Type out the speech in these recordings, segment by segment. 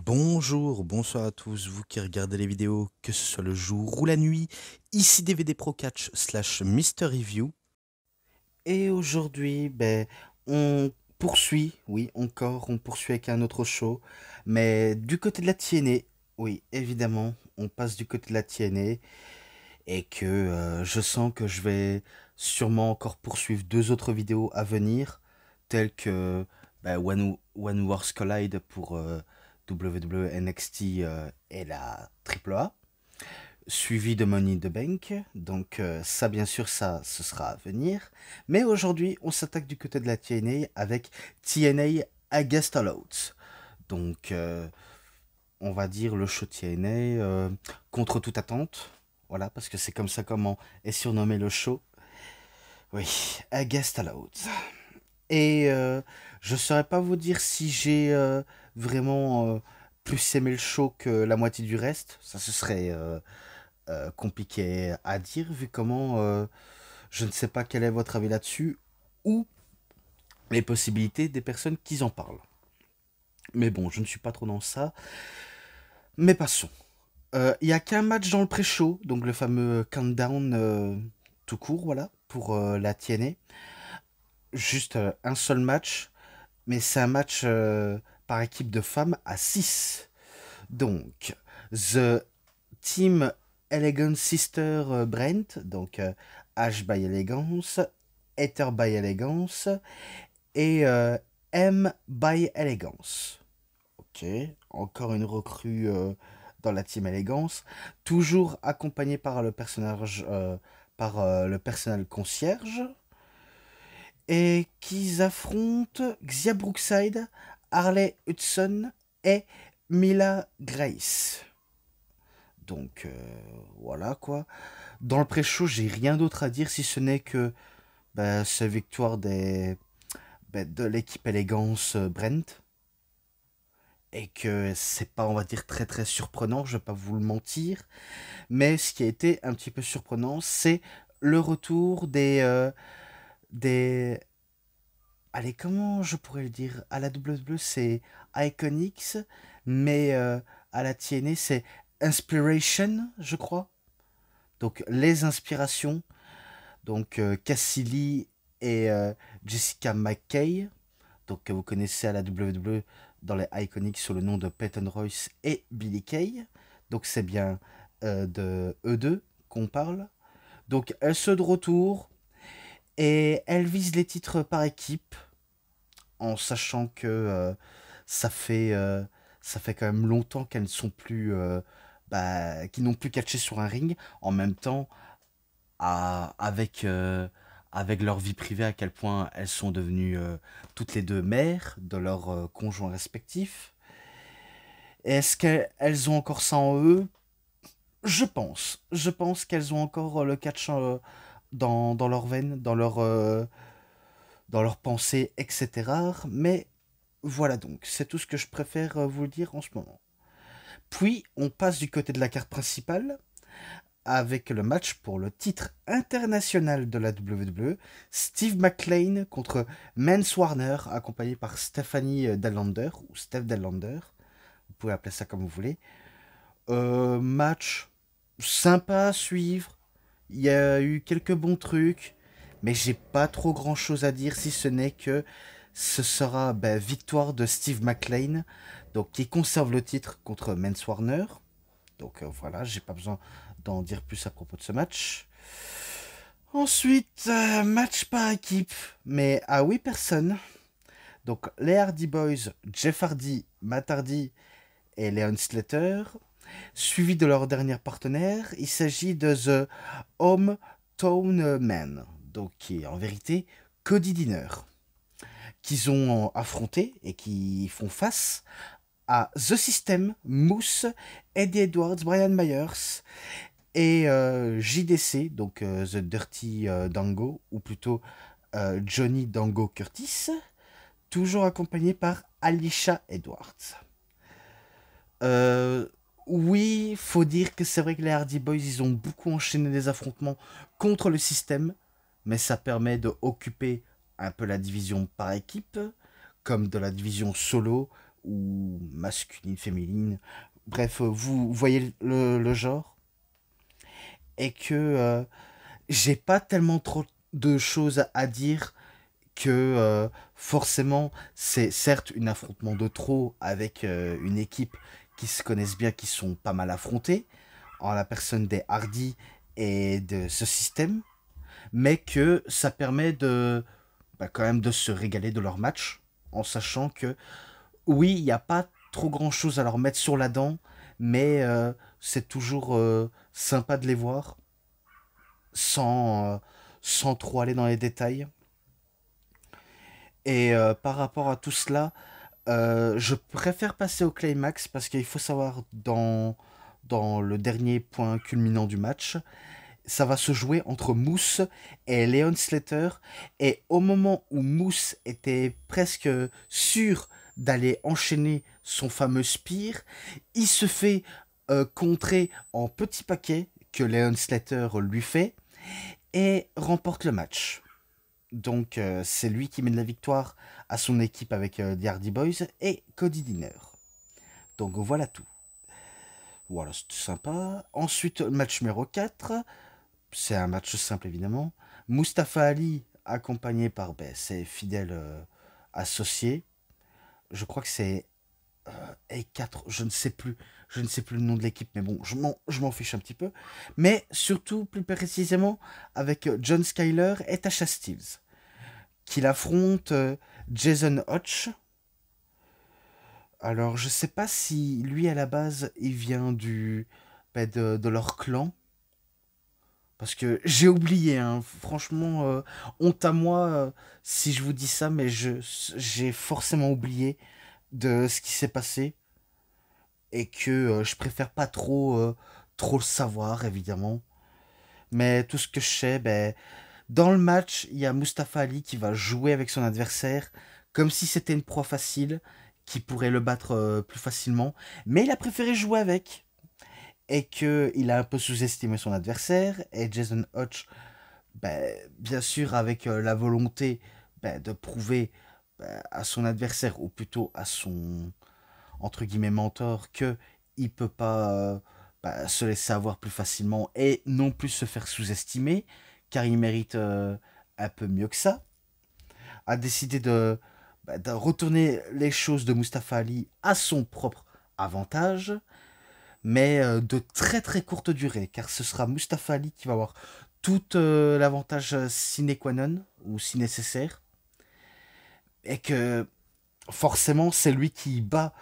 Bonjour, bonsoir à tous, vous qui regardez les vidéos, que ce soit le jour ou la nuit, ici DVD Pro Catch slash Mister Review. Et aujourd'hui, on poursuit, oui, encore, on poursuit avec un autre show, mais du côté de la TNA, oui, évidemment, on passe du côté de la TNA, et que je sens que je vais sûrement encore poursuivre deux autres vidéos à venir, telles que One Wars Collide pour WWE NXT et la AAA, suivi de Money in the Bank. Donc ça, bien sûr, ça, ce sera à venir. Mais aujourd'hui, on s'attaque du côté de la TNA avec TNA Against All Odds. Donc, on va dire le show TNA contre toute attente. Voilà, parce que c'est comme ça comment est surnommé le show. Oui, Against All Odds. Et je saurais pas vous dire si j'ai vraiment plus aimé le show que la moitié du reste. Ça, ce serait compliqué à dire, vu comment je ne sais pas quel est votre avis là-dessus, ou les possibilités des personnes qui en parlent. Mais bon, je ne suis pas trop dans ça. Mais passons. Il n'y a qu'un match dans le pré-show, donc le fameux countdown tout court, voilà, pour la TNA. Juste un seul match, mais c'est un match par équipe de femmes à 6. Donc, The Team Elegance Sister Brent, donc Ash by Elegance, Ether by Elegance et M by Elegance. Ok, encore une recrue dans la Team Elegance, toujours accompagnée par le personnage, le personnel concierge, et qu'ils affrontent Xia Brookside, Harley Hudson et Mila Grace. Donc voilà quoi. Dans le pré-show, j'ai rien d'autre à dire si ce n'est que c'est victoire de l'équipe Élégance Brent. Et que c'est pas, on va dire, très très surprenant, je vais pas vous le mentir. Mais ce qui a été un petit peu surprenant, c'est le retour des... Allez, comment je pourrais le dire? À la WWE, c'est Iconics, mais à la TNA, c'est Inspiration, je crois. Donc, les inspirations. Donc, Cassidy et Jessica McKay. Donc, que vous connaissez à la WWE dans les Iconics sous le nom de Peyton Royce et Billy Kay. Donc, c'est bien de eux deux qu'on parle. Donc, elles sont de retour et elles visent les titres par équipe en sachant que ça fait quand même longtemps qu'elles ne sont plus qui n'ont plus catché sur un ring. En même temps, avec avec leur vie privée, à quel point elles sont devenues toutes les deux mères de leurs conjoints respectifs. Est-ce qu'elles ont encore ça en eux? Je pense. Je pense qu'elles ont encore le catch dans leurs veines, dans leurs pensées, etc. Mais voilà donc, c'est tout ce que je préfère vous le dire en ce moment. Puis, on passe du côté de la carte principale, avec le match pour le titre international de la WWE, Steve McLean contre Mance Warner, accompagné par Stephanie Dellander, ou Steph Dellander, vous pouvez appeler ça comme vous voulez. Match sympa à suivre, il y a eu quelques bons trucs, mais j'ai pas trop grand chose à dire si ce n'est que ce sera victoire de Steve McLean, donc qui conserve le titre contre Mance Warner. Donc voilà, j'ai pas besoin d'en dire plus à propos de ce match. Ensuite, match par équipe, mais à 8 personnes. Donc les Hardy Boys, Jeff Hardy, Matt Hardy et Leon Slater, suivi de leur dernier partenaire. Il s'agit de The Hometown Men, donc qui est en vérité Cody Deaner, qu'ils ont affronté et qui font face à The System, Moose, Eddie Edwards, Brian Myers et JDC, donc The Dirty Dango, ou plutôt Johnny Dango Curtis, toujours accompagné par Alicia Edwards. Oui, faut dire que c'est vrai que les Hardy Boys, ils ont beaucoup enchaîné des affrontements contre le système, mais ça permet de occuper un peu la division par équipe, comme de la division solo, ou masculine, féminine. Bref, vous voyez le genre. Et que j'ai pas tellement trop de choses à dire que forcément c'est certes un affrontement de trop avec une équipe qui se connaissent bien, qui sont pas mal affrontées en la personne des Hardy et de ce système, mais que ça permet de quand même de se régaler de leur match en sachant que oui, il n'y a pas trop grand chose à leur mettre sur la dent, mais c'est toujours sympa de les voir sans, sans trop aller dans les détails. Et par rapport à tout cela, je préfère passer au climax parce qu'il faut savoir dans le dernier point culminant du match, ça va se jouer entre Moose et Leon Slater. Et au moment où Moose était presque sûr d'aller enchaîner son fameux spear, il se fait contrer en petits paquets que Leon Slater lui fait et remporte le match. Donc c'est lui qui mène la victoire à son équipe avec The Hardy Boys et Cody Deaner. Donc voilà tout. Voilà, c'était sympa. Ensuite, match numéro 4. C'est un match simple évidemment. Mustafa Ali, accompagné par ses fidèles associés. Je crois que c'est A4, je ne sais plus. Je ne sais plus le nom de l'équipe, mais bon, je m'en fiche un petit peu. Mais surtout, plus précisément, avec John Skyler et Tasha Steelz, qu'il affronte Jason Hodge. Alors, je sais pas si lui, à la base, il vient de leur clan. Parce que j'ai oublié, hein. Franchement, honte à moi si je vous dis ça, mais j'ai forcément oublié de ce qui s'est passé. Et que je préfère pas trop le savoir, évidemment. Mais tout ce que je sais, dans le match, il y a Mustafa Ali qui va jouer avec son adversaire comme si c'était une proie facile, qui pourrait le battre plus facilement. Mais il a préféré jouer avec. Et qu'il a un peu sous-estimé son adversaire. Et Jason Hodge, bien sûr, avec la volonté de prouver à son adversaire, ou plutôt à son, entre guillemets, mentor, que il peut pas se laisser avoir plus facilement et non plus se faire sous-estimer, car il mérite un peu mieux que ça, a décidé de retourner les choses de Mustafa Ali à son propre avantage, mais de très très courte durée, car ce sera Mustafa Ali qui va avoir tout l'avantage sine qua non, ou si nécessaire, et que forcément c'est lui qui bat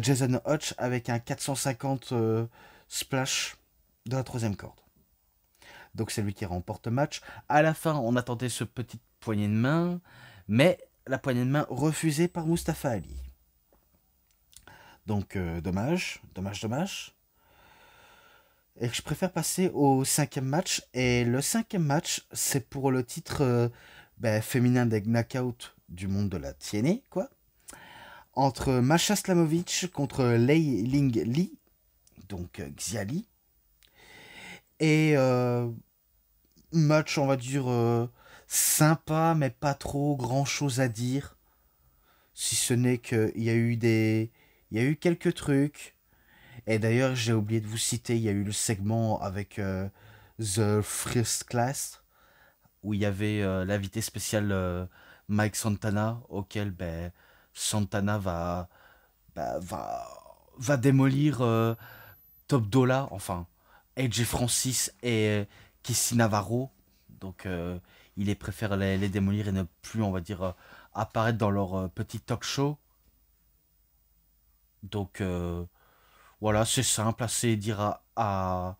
Jason Hodge avec un 450 splash de la troisième corde. Donc c'est lui qui remporte le match. À la fin, on attendait ce petit poignée de main, mais la poignée de main refusée par Mustafa Ali. Donc dommage, dommage, dommage. Et je préfère passer au cinquième match. Et le cinquième match, c'est pour le titre féminin des knockouts du monde de la TNA, quoi. Entre Masha Slamovich contre Lei Ling Lee, donc Xiali. Et match, on va dire, sympa, mais pas trop grand chose à dire. Si ce n'est qu'il y a eu il y a eu quelques trucs. Et d'ailleurs, j'ai oublié de vous citer, il y a eu le segment avec The First Class, où il y avait l'invité spécial Mike Santana, auquel Santana bah, va, va démolir Top Dollar, enfin, AJ Francis et Kissy Navarro. Donc, il les préfère les démolir et ne plus, on va dire, apparaître dans leur petit talk show. Donc, voilà, c'est simple, assez dire à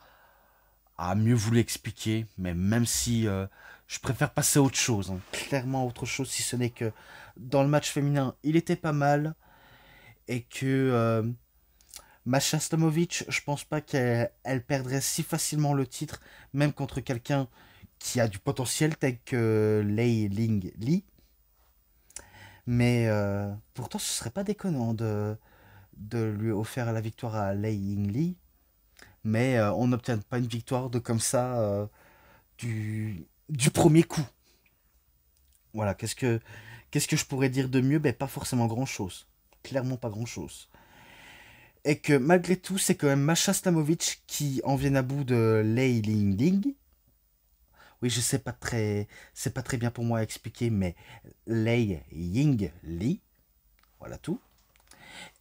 mieux vous l'expliquer. Mais même si je préfère passer à autre chose, hein. Clairement autre chose, si ce n'est que dans le match féminin, il était pas mal. Et que Masha Slamovich, je pense pas qu'elle perdrait si facilement le titre, même contre quelqu'un qui a du potentiel tel que Lei Ling Lee. Mais pourtant, ce serait pas déconnant de lui offrir la victoire à Lei Ling Lee. Mais on n'obtient pas une victoire de comme ça du premier coup. Voilà, qu'est-ce que je pourrais dire de mieux? Pas forcément grand-chose. clairement pas grand-chose. Et que malgré tout, c'est quand même Masha Stamovic qui en vient à bout de Lei Ling. Oui, je sais pas très, c'est pas très bien pour moi à expliquer, mais Lei Ying Li, voilà tout.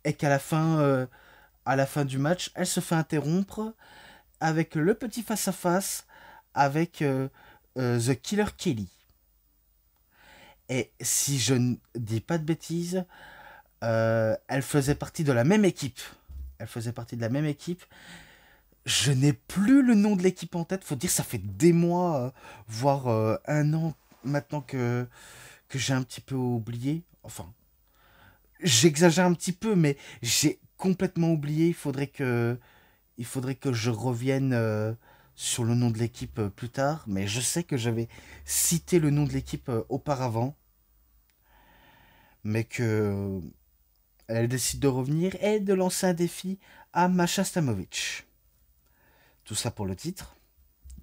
Et qu'à à la fin du match, elle se fait interrompre avec le petit face-à-face avec The Killer Kelly. Et si je ne dis pas de bêtises, elle faisait partie de la même équipe. Elle faisait partie de la même équipe. Je n'ai plus le nom de l'équipe en tête. Faut dire, ça fait des mois, voire un an maintenant que j'ai un petit peu oublié. Enfin, j'exagère un petit peu, mais j'ai complètement oublié. Il faudrait que je revienne sur le nom de l'équipe plus tard. Mais je sais que j'avais cité le nom de l'équipe auparavant. Mais que elle décide de revenir et de lancer un défi à Masha Stamovic. Tout ça pour le titre,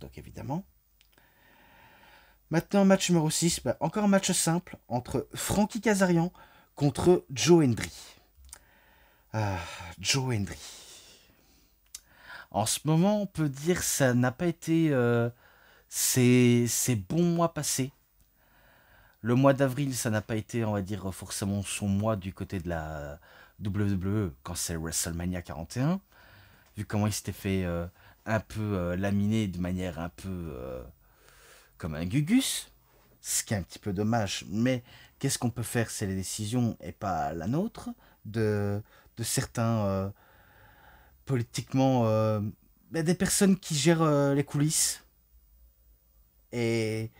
donc évidemment. Maintenant, match numéro 6, encore un match simple entre Frankie Kazarian contre Joe Hendry. Ah, Joe Hendry. En ce moment, on peut dire que ça n'a pas été ces bons mois passés. Le mois d'avril, ça n'a pas été, on va dire, forcément son mois du côté de la WWE quand c'est WrestleMania 41. Vu comment il s'était fait un peu laminé de manière un peu comme un gugus. Ce qui est un petit peu dommage. Mais qu'est-ce qu'on peut faire? C'est les décisions et pas la nôtre de certains politiquement... des personnes qui gèrent les coulisses. Et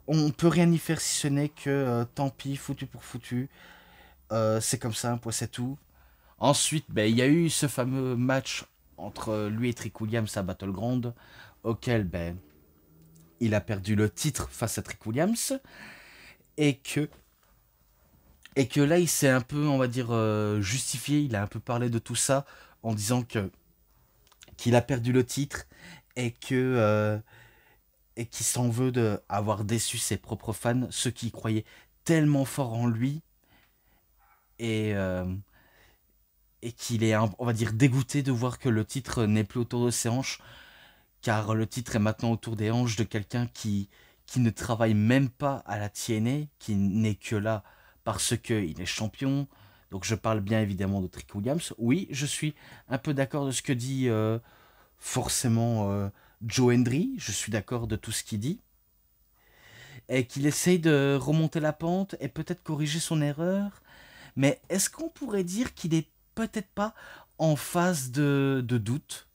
on peut rien y faire si ce n'est que tant pis, foutu pour foutu. C'est comme ça, un point c'est tout. Ensuite, il y a eu ce fameux match entre lui et Trick Williams à Battleground, auquel il a perdu le titre face à Trick Williams, et que là il s'est un peu, on va dire, justifié, il a un peu parlé de tout ça en disant qu'il a perdu le titre et et qu'il s'en veut d'avoir déçu ses propres fans, ceux qui croyaient tellement fort en lui, et qu'il est, on va dire, dégoûté de voir que le titre n'est plus autour de ses hanches, car le titre est maintenant autour des hanches de quelqu'un qui ne travaille même pas à la TNA, qui n'est que là parce qu'il est champion. Donc je parle bien évidemment de Trick Williams. Oui, je suis un peu d'accord de ce que dit forcément Joe Hendry, je suis d'accord de tout ce qu'il dit. Et qu'il essaye de remonter la pente et peut-être corriger son erreur. Mais est-ce qu'on pourrait dire qu'il est peut-être pas en phase de doute?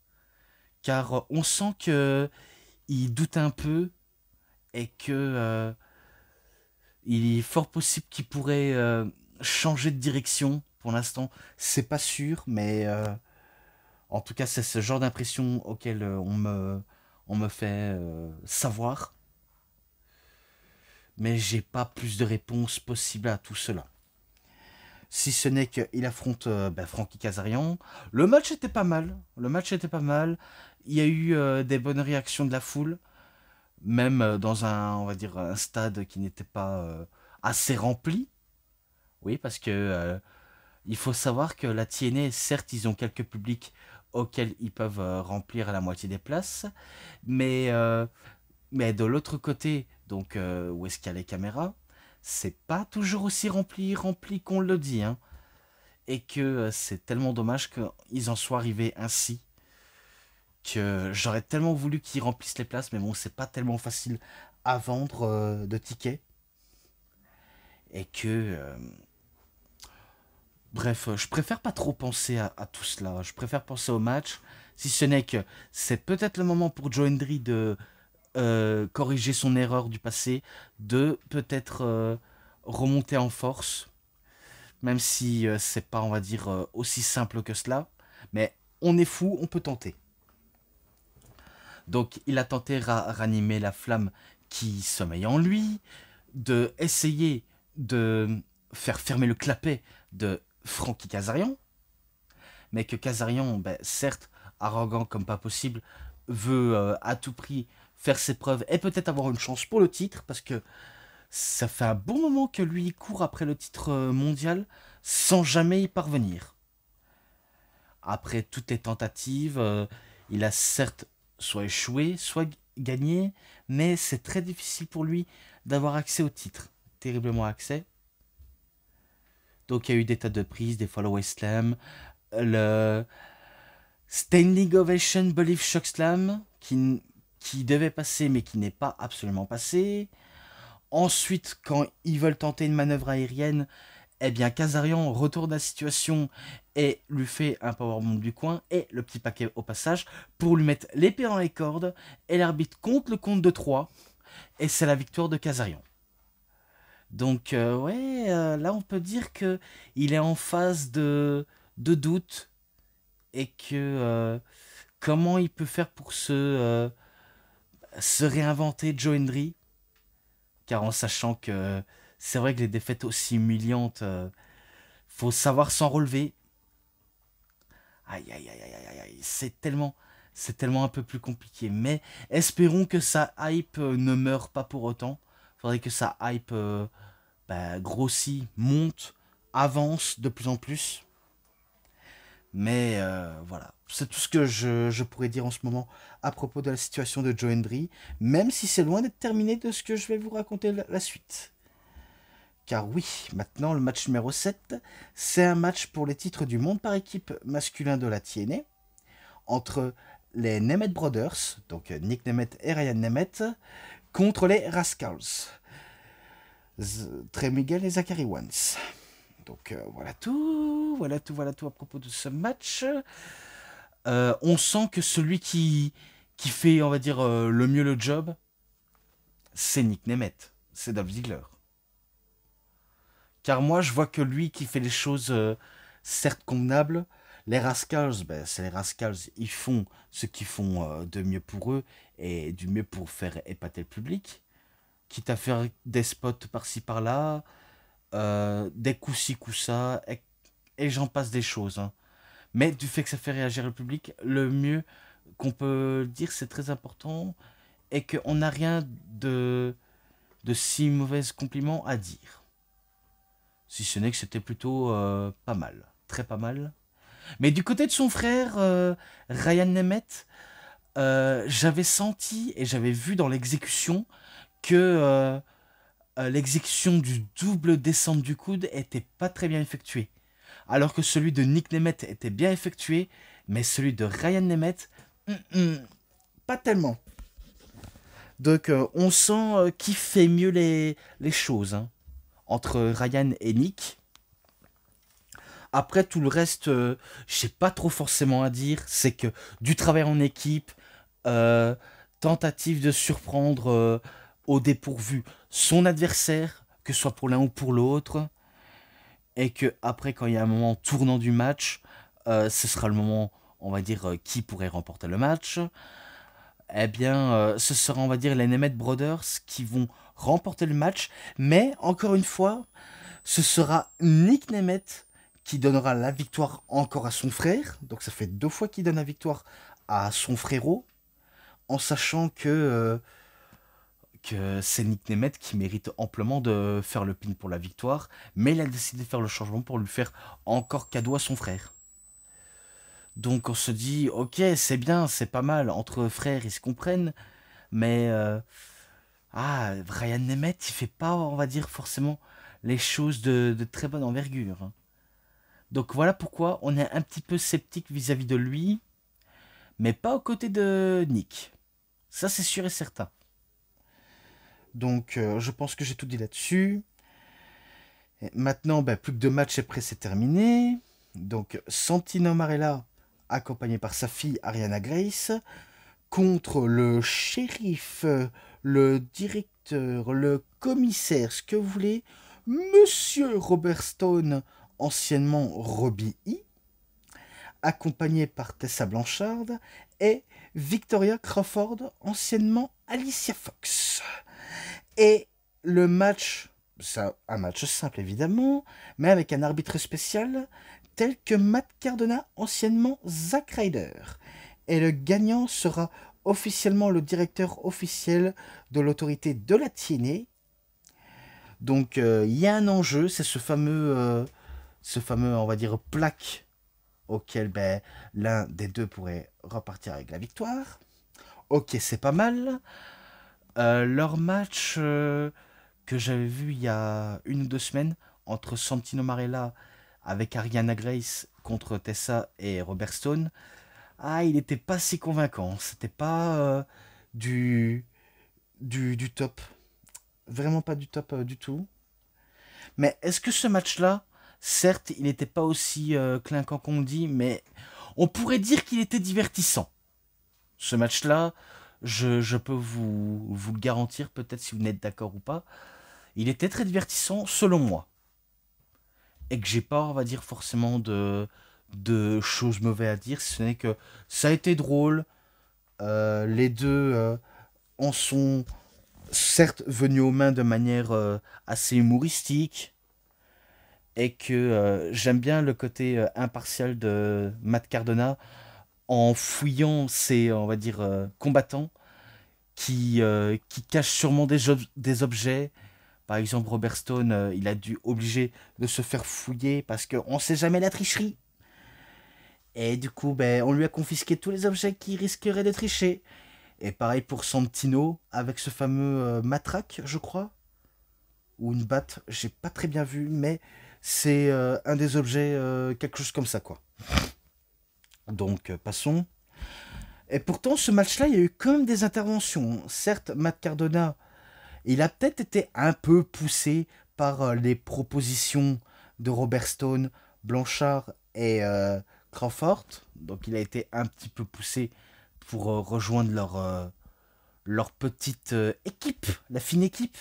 Car on sent que il doute un peu et que il est fort possible qu'il pourrait changer de direction. Pour l'instant, c'est pas sûr, mais en tout cas, c'est ce genre d'impression auquel on me fait savoir. Mais j'ai pas plus de réponse possible à tout cela. Si ce n'est qu'il affronte Frankie Kazarian. Le match était pas mal. Le match était pas mal. Il y a eu des bonnes réactions de la foule. Même dans on va dire, un stade qui n'était pas assez rempli. Oui, parce que il faut savoir que la TNA, certes, ils ont quelques publics auxquels ils peuvent remplir à la moitié des places. Mais, mais de l'autre côté, donc où est-ce qu'il y a les caméras, c'est pas toujours aussi rempli qu'on le dit. Hein. Et que c'est tellement dommage qu'ils en soient arrivés ainsi. Que j'aurais tellement voulu qu'ils remplissent les places, mais bon, c'est pas tellement facile à vendre de tickets. Et que... bref, je préfère pas trop penser à tout cela. Je préfère penser au match. Si ce n'est que c'est peut-être le moment pour Joe Hendry de corriger son erreur du passé, de peut-être remonter en force, même si c'est pas, on va dire, aussi simple que cela. Mais on est fou, on peut tenter. Donc il a tenté ranimer la flamme qui sommeille en lui, de essayer de faire fermer le clapet de Frankie Kazarian, mais que Kazarian, certes, arrogant comme pas possible, veut à tout prix faire ses preuves et peut-être avoir une chance pour le titre, parce que ça fait un bon moment que lui court après le titre mondial, sans jamais y parvenir. Après toutes les tentatives, il a certes soit échoué, soit gagné, mais c'est très difficile pour lui d'avoir accès au titre. Terriblement accès. Donc il y a eu des tas de prises, des follow slam, le Standing Ovation Believe Shock Slam qui devait passer mais qui n'est pas absolument passé. Ensuite, quand ils veulent tenter une manœuvre aérienne, eh bien Kazarian retourne la situation et lui fait un powerbomb du coin et le petit paquet au passage pour lui mettre l'épée dans les cordes et l'arbitre compte le compte de 3 et c'est la victoire de Kazarian. Donc là on peut dire que il est en phase de doute et que comment il peut faire pour se réinventer Joe Hendry, car en sachant que c'est vrai que les défaites aussi humiliantes, faut savoir s'en relever. Aïe aïe aïe aïe aïe aïe, c'est tellement un peu plus compliqué. Mais espérons que sa hype ne meure pas pour autant. Faudrait que sa hype grossit, monte, avance de plus en plus. Mais voilà, c'est tout ce que je pourrais dire en ce moment à propos de la situation de Joe Hendry, même si c'est loin d'être terminé de ce que je vais vous raconter la suite. Car oui, maintenant le match numéro 7, c'est un match pour les titres du monde par équipe masculin de la TNA, entre les Nemeth Brothers, donc Nick Nemeth et Ryan Nemeth, contre les Rascals, Trey Miguel et Zachary Wentz. Donc voilà tout à propos de ce match. On sent que celui qui fait, on va dire, le mieux le job, c'est Nick Nemeth, c'est Dolph Ziggler. Car moi, je vois que lui qui fait les choses certes convenables, les Rascals, c'est les Rascals, ils font ce qu'ils font de mieux pour eux et du mieux pour faire épater le public. Quitte à faire des spots par-ci par-là, des coups-ci, coups-ça, et j'en passe des choses. Hein. Mais du fait que ça fait réagir le public, le mieux qu'on peut dire, c'est très important, et qu'on n'a rien de si mauvais compliment à dire. Si ce n'est que c'était plutôt pas mal, très pas mal. Mais du côté de son frère, Ryan Nemeth, j'avais senti et j'avais vu dans l'exécution que l'exécution du double descente du coude était pas très bien effectuée. Alors que celui de Nick Nemeth était bien effectué, mais celui de Ryan Nemeth, pas tellement. Donc on sent qui fait mieux les choses hein, entre Ryan et Nick. Après tout le reste, j'ai pas trop forcément à dire. C'est que du travail en équipe, tentative de surprendre au dépourvu son adversaire, que ce soit pour l'un ou pour l'autre. Et que après, quand il y a un moment tournant du match, ce sera le moment, on va dire, qui pourrait remporter le match. Eh bien, ce sera, on va dire, les Nemeth Brothers qui vont remporter le match. Mais, encore une fois, ce sera Nick Nemeth qui donnera la victoire encore à son frère. Donc ça fait 2 fois qu'il donne la victoire à son frérot. En sachant que c'est Nick Nemeth qui mérite amplement de faire le pin pour la victoire. Mais il a décidé de faire le changement pour lui faire encore cadeau à son frère. Donc on se dit, ok, c'est bien, c'est pas mal, entre frères ils se comprennent, mais Ryan Nemeth il fait pas, on va dire, forcément les choses de très bonne envergure. Hein. Donc voilà pourquoi on est un petit peu sceptique vis-à-vis de lui, mais pas aux côtés de Nick. Ça c'est sûr et certain. Donc je pense que j'ai tout dit là-dessus. Et maintenant, plus que 2 matchs et après c'est terminé. Donc Santino Marella accompagné par sa fille Ariana Grace, contre le shérif, le directeur, le commissaire, ce que vous voulez, Monsieur Robert Stone, anciennement Robbie E., accompagné par Tessa Blanchard, et Victoria Crawford, anciennement Alicia Fox. Et le match, c'est un match simple évidemment, mais avec un arbitre spécial, tel que Matt Cardona, anciennement Zack Ryder. Et le gagnant sera officiellement le directeur officiel de l'autorité de la TNA. Donc il y a un enjeu, c'est ce fameux ce fameux, on va dire, plaque auquel ben, l'un des deux pourrait repartir avec la victoire. Ok, c'est pas mal. Leur match que j'avais vu il y a 1 ou 2 semaines entre Santino Marella avec Ariana Grace contre Tessa et Robert Stone, ah, il n'était pas si convaincant. C'était pas du, du top. Vraiment pas du top du tout. Mais est-ce que ce match-là, certes, il n'était pas aussi clinquant qu'on dit, mais on pourrait dire qu'il était divertissant. Ce match-là, je peux vous le garantir, peut-être si vous n'êtes d'accord ou pas. Il était très divertissant, selon moi. Et que j'ai pas, on va dire, forcément de choses mauvaises à dire, si ce n'est que ça a été drôle. Les deux en sont certes venus aux mains de manière assez humoristique. Et que j'aime bien le côté impartial de Matt Cardona en fouillant ses, on va dire, combattants qui cachent sûrement des objets. Par exemple, Robert Stone, il a dû obliger de se faire fouiller parce qu'on ne sait jamais la tricherie. Et du coup, ben, on lui a confisqué tous les objets qui risqueraient de tricher. Et pareil pour Santino, avec ce fameux matraque, je crois. Ou une batte, j'ai pas très bien vu, mais c'est un des objets, quelque chose comme ça, quoi. Donc, passons. Et pourtant, ce match-là, il y a eu quand même des interventions. Certes, Matt Cardona, il a peut-être été un peu poussé par les propositions de Robert Stone, Blanchard et Crawford. Donc, il a été un petit peu poussé pour rejoindre leur petite équipe, la fine équipe.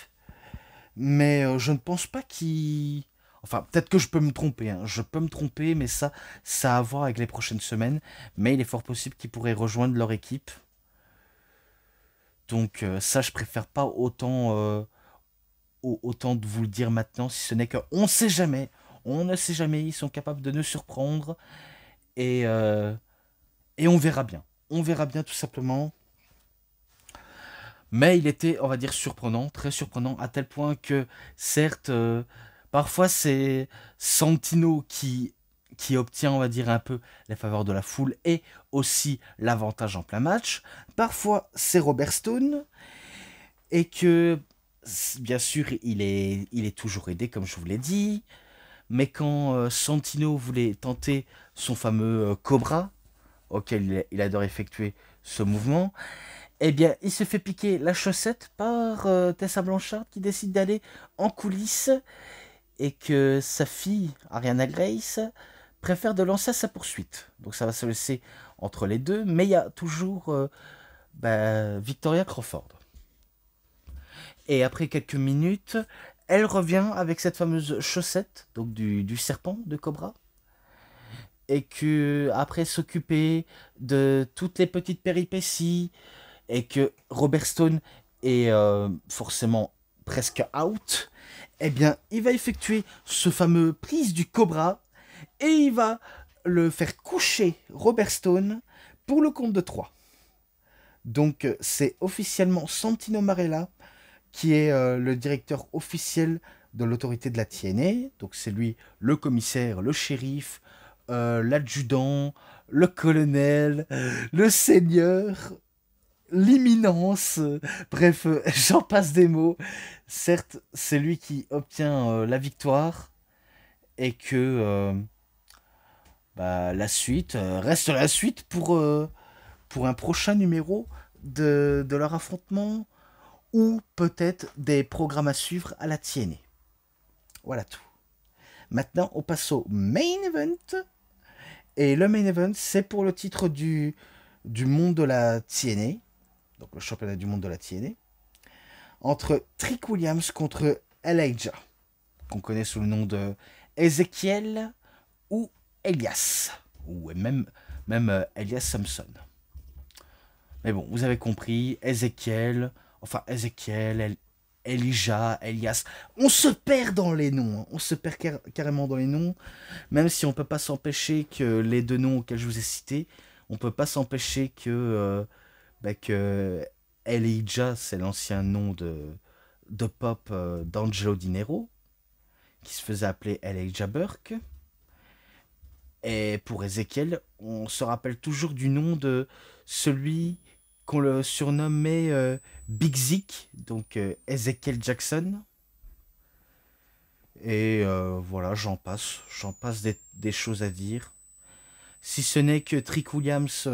Mais je ne pense pas qu'il... Enfin, peut-être que je peux me tromper, hein. Je peux me tromper, mais ça a à voir avec les prochaines semaines. Mais il est fort possible qu'ils pourraient rejoindre leur équipe. Donc ça, je préfère pas autant de vous le dire maintenant, si ce n'est qu'on ne sait jamais. On ne sait jamais, ils sont capables de nous surprendre. Et, euh, et on verra bien. On verra bien tout simplement. Mais il était, on va dire, surprenant, très surprenant, à tel point que, certes, parfois c'est Santino qui obtient, on va dire, un peu les faveurs de la foule et aussi l'avantage en plein match. Parfois c'est Robert Stone et que, bien sûr, il est toujours aidé, comme je vous l'ai dit. Mais quand Santino voulait tenter son fameux Cobra, auquel il adore effectuer ce mouvement, eh bien, il se fait piquer la chaussette par Tessa Blanchard qui décide d'aller en coulisses et que sa fille, Ariana Grace, préfère de lancer sa poursuite. Donc ça va se laisser entre les deux, mais il y a toujours Victoria Crawford. Et après quelques minutes, elle revient avec cette fameuse chaussette, donc du serpent de Cobra, et que après s'occuper de toutes les petites péripéties, et que Robert Stone est forcément presque out, eh bien, il va effectuer ce fameux prise du Cobra et il va le faire coucher Robert Stone pour le compte de 3. Donc, c'est officiellement Santino Marella qui est le directeur officiel de l'autorité de la TNA. Donc, c'est lui le commissaire, le shérif, l'adjudant, le colonel, le seigneur, l'imminence, bref, j'en passe des mots. Certes, c'est lui qui obtient la victoire et que la suite reste la suite pour un prochain numéro de leur affrontement ou peut-être des programmes à suivre à la TNA. Voilà tout. Maintenant, on passe au main event. Et le main event, c'est pour le titre du monde de la TNA. Donc le championnat du monde de la TNA, entre Trick Williams contre Elijah, qu'on connaît sous le nom de Ezekiel ou Elias, ou même Elias Samson. Mais bon, vous avez compris, Ezekiel, Elijah, Elias, on se perd dans les noms, hein. On se perd carrément dans les noms, même si on peut pas s'empêcher que les deux noms auxquels je vous ai cités, on peut pas s'empêcher que Elijah, c'est l'ancien nom de pop d'Angelo Di Nero, qui se faisait appeler Elijah Burke. Et pour Ezekiel, on se rappelle toujours du nom de celui qu'on le surnommait Big Zeke, donc Ezekiel Jackson. Et voilà, j'en passe des choses à dire. Si ce n'est que Trick Williams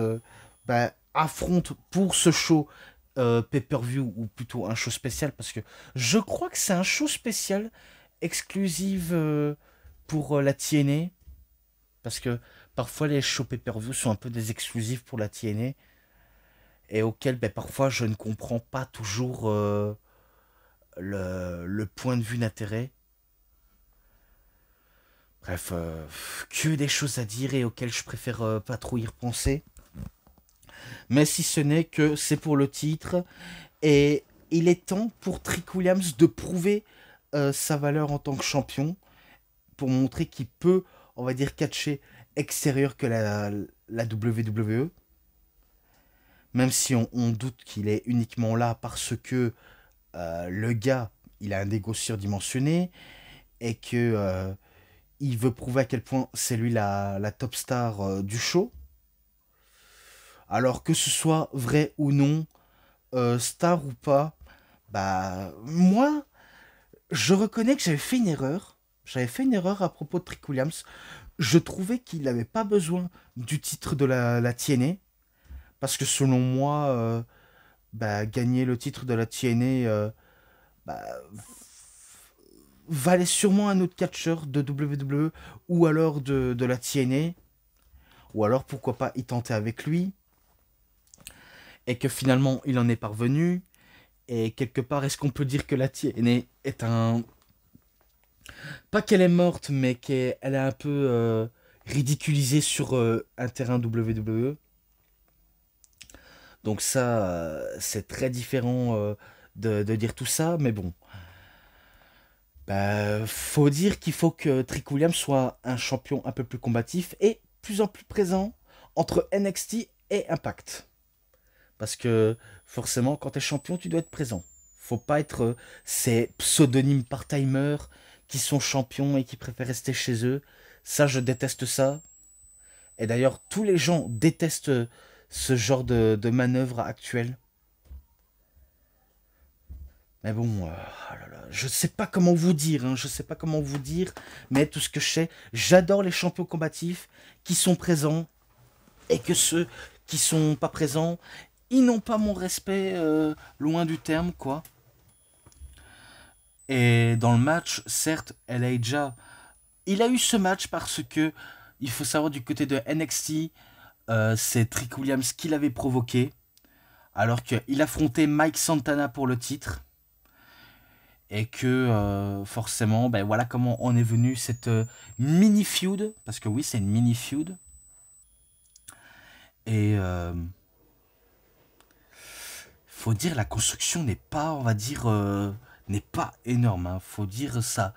affronte pour ce show pay-per-view, ou plutôt un show spécial, parce que je crois que c'est un show spécial exclusive pour la TNA, parce que parfois les shows pay-per-view sont un peu des exclusifs pour la TNA, et auxquels parfois je ne comprends pas toujours le point de vue d'intérêt. Bref, que des choses à dire et auxquelles je préfère pas trop y repenser. Mais si ce n'est que c'est pour le titre, et il est temps pour Trick Williams de prouver sa valeur en tant que champion, pour montrer qu'il peut, on va dire, catcher extérieur que la WWE. Même si on doute qu'il est uniquement là parce que le gars, il a un ego surdimensionné et que il veut prouver à quel point c'est lui la top star du show. Alors que ce soit vrai ou non, star ou pas, moi, je reconnais que j'avais fait une erreur. J'avais fait une erreur à propos de Trick Williams. Je trouvais qu'il n'avait pas besoin du titre de la TNA. Parce que selon moi, gagner le titre de la TNA bah, valait sûrement un autre catcheur de WWE ou alors de la TNA. Ou alors pourquoi pas y tenter avec lui. Et que finalement il en est parvenu. Et quelque part, est-ce qu'on peut dire que la TNA est un... Pas qu'elle est morte, mais qu'elle est un peu ridiculisée sur un terrain WWE. Donc ça, c'est très différent de dire tout ça, mais bon. Faut dire qu'il faut que Trick Williams soit un champion un peu plus combatif et plus en plus présent entre NXT et Impact. Parce que forcément, quand t'es champion, tu dois être présent. Faut pas être ces pseudonymes part-timers qui sont champions et qui préfèrent rester chez eux. Ça, je déteste ça. Et d'ailleurs, tous les gens détestent ce genre de manœuvre actuelle. Mais bon, oh là là, je sais pas comment vous dire, hein, je sais pas comment vous dire, mais tout ce que je sais, j'adore les champions combatifs qui sont présents, et que ceux qui sont pas présents, ils n'ont pas mon respect, loin du terme, quoi. Et dans le match, certes, Elijah, il a eu ce match parce que, il faut savoir du côté de NXT, c'est Trick Williams qui l'avait provoqué, alors qu'il affrontait Mike Santana pour le titre. Et que forcément, voilà comment on est venu cette mini feud, parce que oui, c'est une mini feud. Et faut dire, la construction n'est pas, on va dire, n'est pas énorme. Hein. Faut dire ça,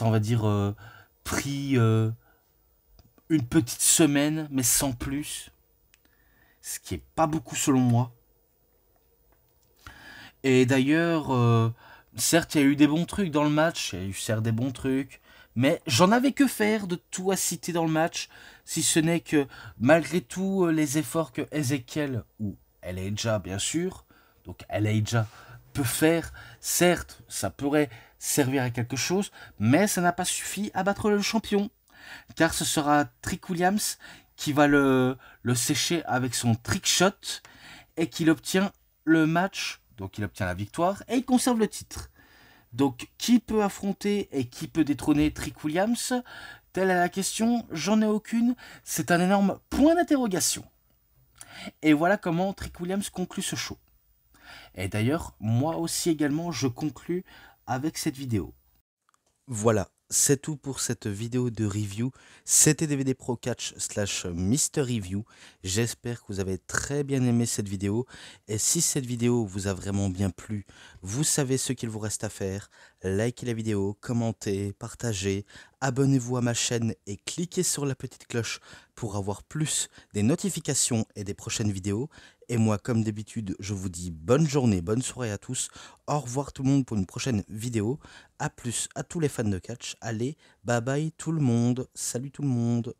on va dire, pris une petite semaine, mais sans plus, ce qui est pas beaucoup selon moi. Et d'ailleurs, certes, il y a eu des bons trucs dans le match, il y a eu certes des bons trucs, mais j'en avais que faire de tout à citer dans le match, si ce n'est que malgré tout les efforts que Ezekiel, ou Elijah bien sûr, donc Elijah peut faire, certes, ça pourrait servir à quelque chose, mais ça n'a pas suffi à battre le champion, car ce sera Trick Williams qui va le sécher avec son trick shot, et qu'il obtient le match. Donc il obtient la victoire et il conserve le titre. Donc qui peut affronter et qui peut détrôner Trick Williams? Telle est la question, j'en ai aucune. C'est un énorme point d'interrogation. Et voilà comment Trick Williams conclut ce show. Et d'ailleurs, moi aussi également, je conclus avec cette vidéo. Voilà, c'est tout pour cette vidéo de review. C'était DVD Pro Catch / Mister Review. J'espère que vous avez très bien aimé cette vidéo. Et si cette vidéo vous a vraiment bien plu, vous savez ce qu'il vous reste à faire. Likez la vidéo, commentez, partagez, abonnez-vous à ma chaîne et cliquez sur la petite cloche pour avoir plus des notifications et des prochaines vidéos. Et moi, comme d'habitude, je vous dis bonne journée, bonne soirée à tous. Au revoir tout le monde pour une prochaine vidéo. À plus à tous les fans de catch. Allez, bye bye tout le monde. Salut tout le monde.